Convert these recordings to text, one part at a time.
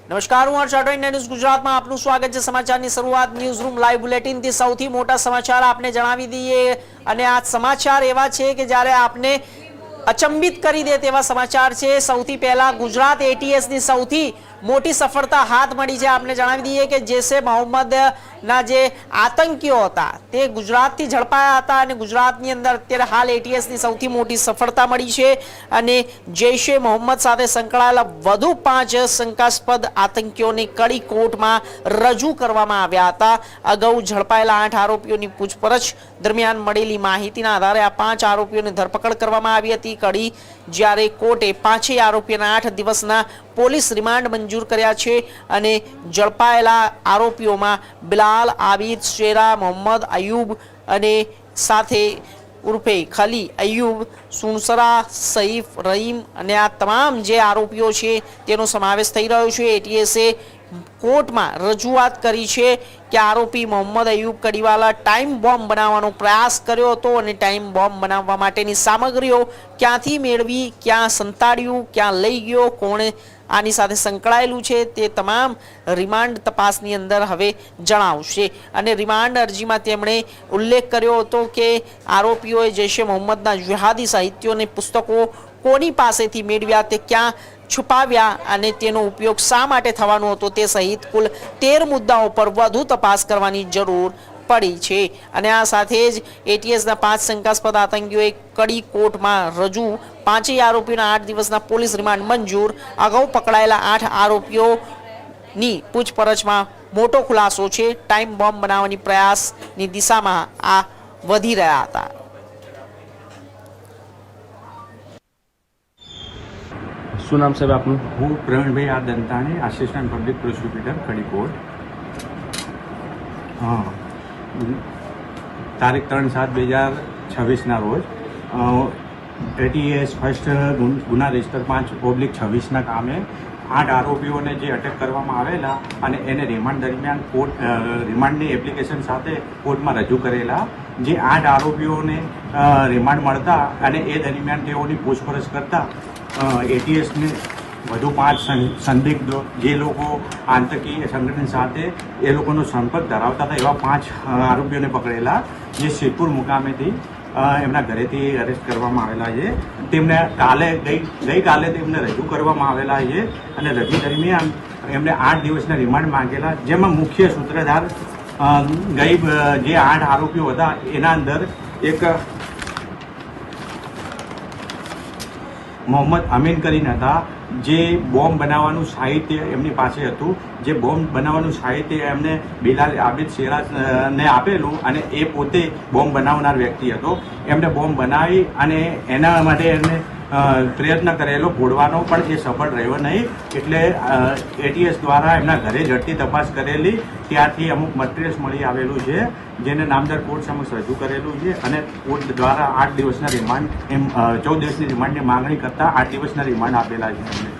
નમસ્કાર, હું હર્ષ રાઠોડ, ન્યૂઝ ગુજરાતમાં આપનું સ્વાગત છે। સમાચારની શરૂઆત ન્યૂઝ રૂમ લાઈવ બુલેટિનથી સૌથી મોટા સમાચાર આપને જણાવી દઈએ અને આ સમાચાર એવા છે કે જ્યારે આપને અચંબિત કરી દે તેવા સમાચાર છે। સૌથી પહેલા ગુજરાત એટીએસની સૌથી મોટી સફળતા હાથ મળી છે। આપને જણાવી દઈએ કે જૈશે મોહમ્મદ ના જે આતંકીઓ હતા તે ગુજરાતથી ઝડપાયા હતા અને ગુજરાતની અંદર અત્યારે હાલ એટીએસની સૌથી મોટી સફળતા મળી છે અને જૈશે મોહમ્મદ સાથે સંકળાયેલા વધુ 5 શંકાસ્પદ આતંકીઓની કડી કોર્ટમાં રજૂ કરવામાં આવ્યા હતા। અગાઉ ઝડપાયેલા 8 આરોપીઓની પૂછપરછ દરમિયાન મળેલી માહિતીના આધારે આ 5 આરોપીઓની ધરપકડ કરવામાં આવી હતી। કડી જ્યારે કોર્ટે 5 આરોપીઓના 8 દિવસના પોલીસ રિમાન્ડ મંજૂર કર્યા છે અને ઝડપાયેલા આરોપીઓમાં બિલાલ, આબિદ, શેરા, મોહમ્મદ અયુબ અને સાથે ઉર્ફે ખલી અયુબ, સુનસરા, સઈફ, રહીમ અને આ તમામ જે આરોપીઓ છે તેનો સમાવેશ થઈ રહ્યો છે। એટીએસે કોર્ટમાં રજૂઆત કરી છે કે આરોપી મોહમ્મદ અયુબ કડીવાલા ટાઈમ બોમ્બ બનાવવાનો પ્રયાસ કર્યો હતો અને ટાઈમ બોમ્બ બનાવવા માટેની સામગ્રીઓ ક્યાંથી મેળવી, ક્યાં સંતાડ્યું, ક્યાં લઈ ગયો, કોણે આની સાથે સંકળાયેલું છે તે તમામ રિમાન્ડ તપાસની અંદર હવે જણાવશે અને રિમાન્ડ અરજીમાં તેમણે ઉલ્લેખ કર્યો હતો કે આરોપીઓએ જૈશે મોહમ્મદના જિહાદી સાહિત્યોને પુસ્તકો કોની પાસેથી મેળવ્યા, તે ક્યાં છુપાવ્યા અને તેનો ઉપયોગ શા માટે થવાનો હતો તે સહિત કુલ 13 મુદ્દાઓ પર વધુ તપાસ કરવાની જરૂર પડી છે અને આ સાથે જ એટીએસના 5 શંકાસ્પદ આતંકીઓએ કડી કોર્ટમાં રજૂ 5 આરોપીઓના 8 દિવસના પોલીસ રિમાન્ડ મંજૂર। અગાઉ પકડાયેલા 8 આરોપીઓની પૂછપરછમાં મોટો ખુલાસો છે। ટાઈમ બોમ્બ બનાવવાની પ્રયાસની દિશામાં આ વધી રહ્યા હતા। શું નામ સાહેબ આપનું? હું Pravinbhai R Dantani, assistant public prosecutor Kadi court. તારીખ 3/7/2026ના રોજ એટીએસ ફર્સ્ટ ગુના રજિસ્ટર 5/26ના કામે 8 આરોપીઓને જે અટક કરવામાં આવેલા અને એને રિમાન્ડ દરમિયાન કોર્ટ રિમાન્ડની એપ્લિકેશન સાથે કોર્ટમાં રજૂ કરેલા। જે 8 આરોપીઓને રિમાન્ડ મળતા અને એ દરમિયાન તેઓની પૂછપરછ કરતા એટીએસને વધુ 5 સંદિગ્ધો જે લોકો આતંકી સંગઠન સાથે એ લોકોનો સંપર્ક ધરાવતા હતા એવા 5 આરોપીઓને પકડેલા, જે સિદ્ધપુર મુકામેથી એમના ઘરેથી અરેસ્ટ કરવામાં આવેલા છે। તેમને ગઈકાલે તેમને રજૂ કરવામાં આવેલા છે અને રજૂ દરમિયાન એમને 8 દિવસના રિમાન્ડ માંગેલા, જેમાં મુખ્ય સૂત્રધાર જે 8 આરોપીઓ હતા એના અંદર એક મોહમ્મદ અમીન કરીને હતા, જે બોમ્બ બનાવવાનું સાહિત્ય એમની પાસે હતું। જે બોમ્બ બનાવવાનું સાહિત્ય એમને બિલાલ, આબિદ, શેરાને આપેલું અને એ પોતે બોમ્બ બનાવનાર વ્યક્તિ હતો। એમને બોમ્બ બનાવી અને એના માટે એમને પ્રયત્ન કરેલો ફોડવાનો, પણ એ સફળ રહ્યો નહીં। એટલે એટીએસ દ્વારા એમના ઘરે ઝડપી તપાસ કરેલી, ત્યાંથી અમુક મટીરિયલ્સ મળી આવેલું છે, જેને નામદાર કોર્ટ સમક્ષ રજૂ કરેલું છે અને કોર્ટ દ્વારા 8 દિવસના રિમાન્ડ 14 દિવસની રિમાન્ડની માંગણી કરતા 8 દિવસના રિમાન્ડ આપેલા છે એમને।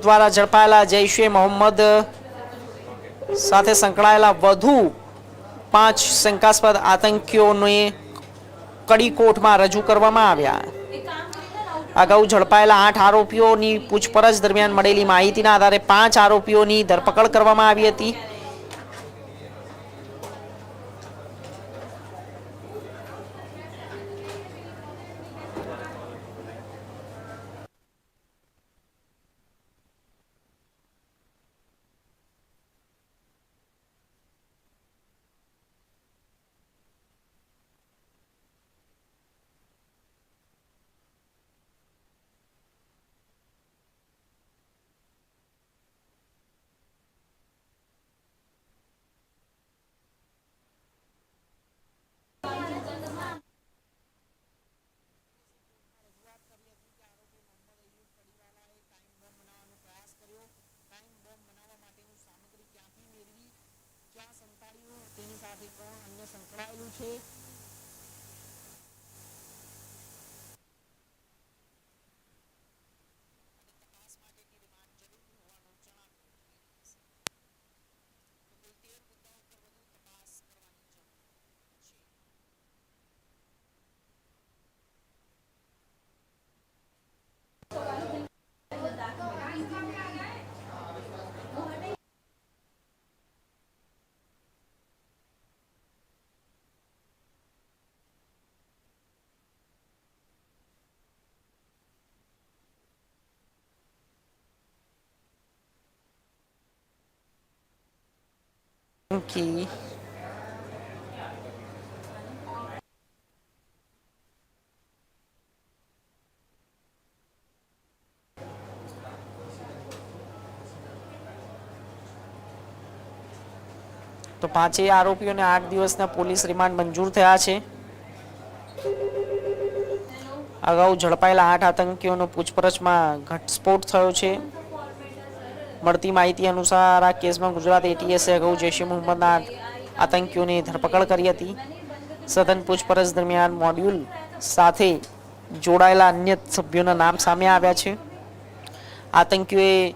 દ્વારા ઝડપાયેલા જૈશે મોહમ્મદ સાથે સંકળાયેલા વધુ 5 શંકાસ્પદ આતંકીઓને કડી કોર્ટમાં રજૂ કરવામાં આવ્યા। અગાઉ ઝડપાયેલા 8 આરોપીઓની પૂછપરછ દરમિયાન મળેલી માહિતીના આધારે 5 આરોપીઓની ધરપકડ કરવામાં આવી હતી। તેની સાથે કોણ અન્ય સંકળાયેલું છે વધુ ઓકે. તો પાંચેય આરોપીઓને 8 દિવસના પોલીસ રિમાન્ડ મંજૂર થયા છે. અગાઉ ઝડપાયેલા 8 આતંકીઓનો પૂછપરછમાં ઘટસ્ફોટ થયો છે. મળતી માહિતી અનુસાર આ કેસમાં ગુજરાત એટીએસે અગાઉ જૈશ એ મોહમ્મદના આતંકીઓની ધરપકડ કરી હતી. સઘન પૂછપરછ દરમિયાન મોડ્યુલ સાથે જોડાયેલા અન્ય સભ્યોના નામ સામે આવ્યા છે. આતંકીઓએ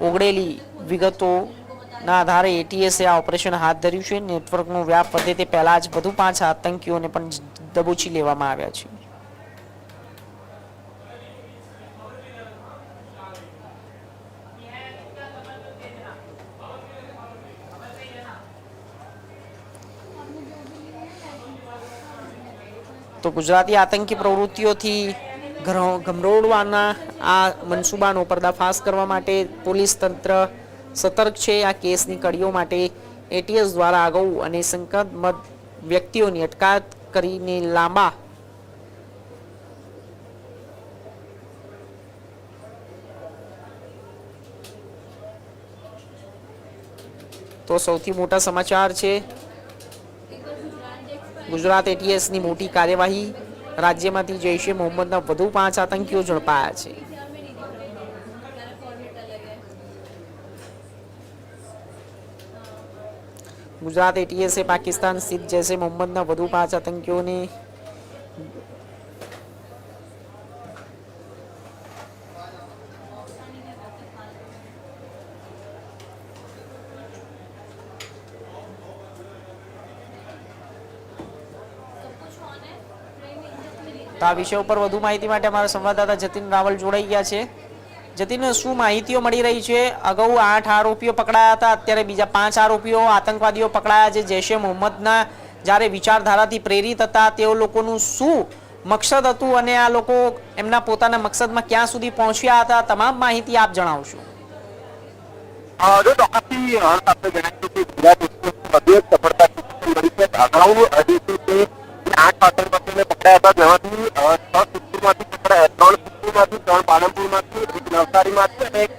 ઓગળેલી વિગતોના આધારે એટીએસે આ ઓપરેશન હાથ ધર્યું છે. નેટવર્કનો વ્યાપ વધે તે પહેલા જ વધુ 5 આતંકીઓને પણ દબોચી લેવામાં આવ્યા છે. તો ગુજરાતી આતંકી પ્રવૃત્તિઓથી ગમરોડવાના આ મનસૂબાનો પર્દાફાશ કરવા માટે પોલીસ તંત્ર સતર્ક છે. આ કેસની કડીઓ માટે એટીએસ દ્વારા અગાઉ અને શંકાસ્પદ વ્યક્તિઓની અટકાયત કરીને લાંબા તો સૌથી મોટા સમાચાર છે ગુજરાત એટીએસની મોટી કાર્યવાહી. રાજ્યમાંથી જૈશ એ મોહમ્મદના વધુ 5 આતંકીઓ ઝડપાયા છે. ગુજરાત એટીએસે પાકિસ્તાન સ્થિત જૈશ એ મોહમ્મદના વધુ 5 આતંકીઓને તો આ વિષય ઉપર વધુ માહિતી માટે અમારા સંવાદદાતા જતીન રાવલ જોડાઈ ગયા છે. જતીન, શું માહિતીઓ મળી રહી છે? અગાઉ 8 આરોપીઓ પકડાયા હતા, અત્યારે બીજા 5 આરોપીઓ આતંકવાદીઓ પકડાયા છે. જૈશ એ મોહમ્મદના જ્યારે વિચારધારાથી પ્રેરિત હતા તેઓ લોકોનું શું મકસદ હતું અને આ લોકો એમના પોતાના મકસદમાં ક્યાં સુધી પહોંચ્યા હતા, તમામ માહિતી આપ જણાવશો. જો ચોક્કસથી આપણે જણાવીશું કે ગુજરાત વધુ એક સફળતા મળી છે. અગાઉ જે 8 આતંકવાદીઓને પકડાયા હતા, જેમાંથી 6 સિદ્ધપુરમાંથી પકડાયા, 3 સિદ્ધપુરમાંથી, 3 પાલનપુરમાંથી, 1 નવસારીમાંથી અને 1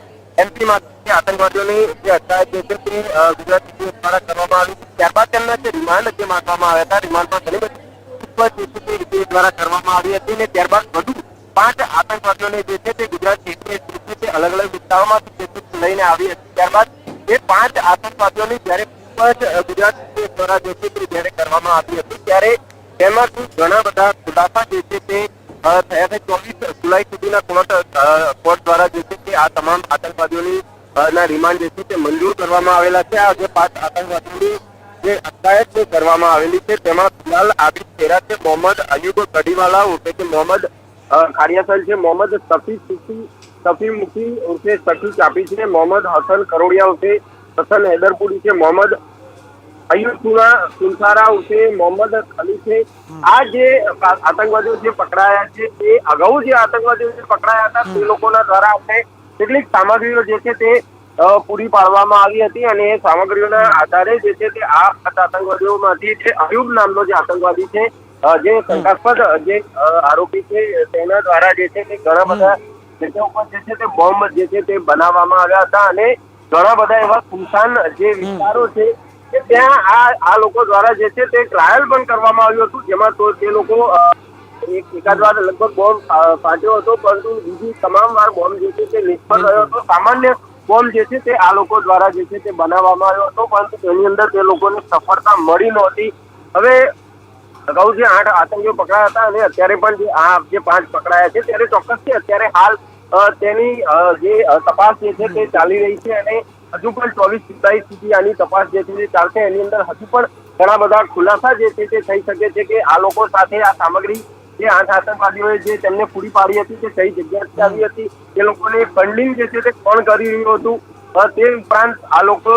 એમપીમાંથી આતંકવાદીઓની જે અટકાયત જે છે તે ગુજરાત પોલીસ દ્વારા કરવામાં આવી. ત્યારબાદ તેમના જે રિમાન્ડ જે માંગવામાં આવ્યા હતા, રિમાન્ડમાં ઘણી બધી દ્વારા કરવામાં આવી હતી અને ત્યારબાદ વધુ 5 આતંકવાદીઓને જે છે તે ગુજરાત પોલીસ તે અલગ અલગ વિસ્તારોમાંથી લઈને આવી હતી. ત્યારબાદ એ 5 આતંકવાદીઓની જ્યારે ગુજરાત પોલીસ દ્વારા જે છે તે જ્યારે કરવામાં આવી હતી ત્યારે તેમાંથી ઘણા બધા ખુલાસા જે છે તે થયા છે. 24 જુલાઈ સુધીના કોર્ટ દ્વારા જે છે તે આ તમામ આતંકવાદીઓની ના રિમાન્ડ જે છે તે મંજૂર કરવામાં આવેલા છે. આ જે 5 આતંકવાદીઓની જે અટકાયત કરવામાં આવેલી છે તેમાં ફિલહાલ આબિદ ખેરા છે, મોહમ્મદ અયુબ કડીવાલા ઉર્ફે કે મોહમ્મદ ખાડિયાસલ છે, મોહમ્મદ સફી મુખી ઉર્ફે સફી ચાપી છે, મોહમ્મદ હસન કરોડિયા ઉર્ફે હસન હૈદરપુરી છે, મોહમ્મદ અયુબુલ્લા સુનસારા ઉર્ફે મોહમ્મદ અલી છે. આ જે આતંકવાદીઓ જે પકડાયા છે તે અગાઉ જે આતંકવાદીઓ જે પકડાયા હતા તે લોકોના દ્વારા આપણે કેટલીક સામગ્રીઓ જે છે તે પૂરી પાડવામાં આવી હતી અને એ સામગ્રીઓના આધારે જે છે તે આ આતંકવાદીઓમાંથી જે અયુબ નામનો જે આતંકવાદી છે, જે શંકાસ્પદ જે આરોપી છે તેના દ્વારા જે છે તે ઘણા બધા જગ્યા ઉપર જે છે તે બોમ્બ જે છે તે બનાવવામાં આવ્યા હતા અને ઘણા બધા એવા સુનસાન જે વિસ્તારો છે કે ત્યાં આ લોકો દ્વારા જે છે તે ટ્રાયલ પણ કરવામાં આવ્યું હતું, જેમાં તો તે લોકો એકાદ વાર લગભગ બોમ્બ ફાટ્યો હતો, પરંતુ બીજી તમામ વાર બોમ્બ જે છે તે નિષ્ફળ રહ્યો હતો. સામાન્ય બોમ્બ જે છે તે આ લોકો દ્વારા જે છે તે બનાવવામાં આવ્યો હતો, પરંતુ તેની અંદર તે લોકોને સફળતા મળી નહોતી. હવે અગાઉ જે 8 આતંકીઓ પકડાયા હતા અને અત્યારે પણ જે 5 પકડાયા છે ત્યારે ચોક્કસથી અત્યારે હાલ તેની જે તપાસ જે છે તે ચાલી રહી છે અને હજુ પણ 24 જુલાઈ સુધી આની તપાસ જે છે તે ચાલશે. એની અંદર હજુ પણ ઘણા બધા ખુલાસા જે છે તે થઈ શકે છે કે આ લોકો સાથે આ સામગ્રી જે 8 આતંકવાદીઓએ જે તેમને પૂરી પાડી હતી તે કઈ જગ્યાથી આવી હતી, તે લોકોને ફંડિંગ જે છે તે કોણ કરી રહ્યું હતું, તે ઉપરાંત આ લોકો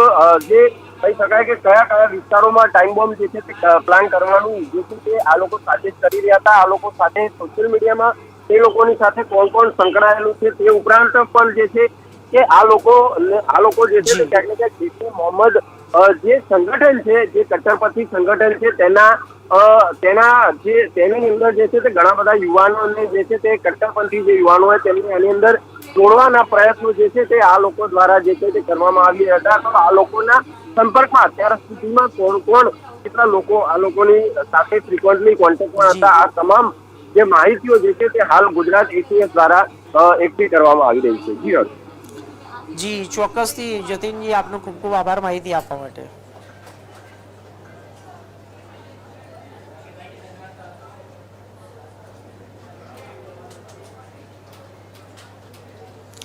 જે કહી શકાય કે કયા કયા વિસ્તારોમાં ટાઈમ બોમ્બ જે છે તે પ્લાન કરવાનું જે છે તે આ લોકો સાથે જ કરી રહ્યા હતા. આ લોકો સાથે સોશિયલ મીડિયામાં તે લોકોની સાથે કોણ કોણ સંકળાયેલું છે તે ઉપરાંત પણ જે છે કે આ લોકો જે છે તે ક્યાંક ને ક્યાંક જૈશ એ મોહમ્મદ જે સંગઠન છે, જે કટ્ટરપંથી સંગઠન છે, તેની અંદર જે છે તે ઘણા બધા યુવાનોને જે છે તે કટ્ટરપંથી જે યુવાનો હોય તેમને આની અંદર જોડવાના પ્રયત્નો જે છે તે આ લોકો દ્વારા જે છે તે કરવામાં આવ્યા હતા. તો આ લોકોના સંપર્કમાં અત્યાર સુધીમાં કોણ કેટલા લોકો આ લોકોની સાથે ફ્રિકવન્ટલી કોન્ટેક્ટમાં હતા, આ તમામ જે માહિતીઓ જે છે તે હાલ ગુજરાત એટીએસ દ્વારા એકઠી કરવામાં આવી રહી છે. જી જી ચોક્કસથી જતીનજી, આપનો ખૂબ ખૂબ આભાર માહિતી આપવા માટે.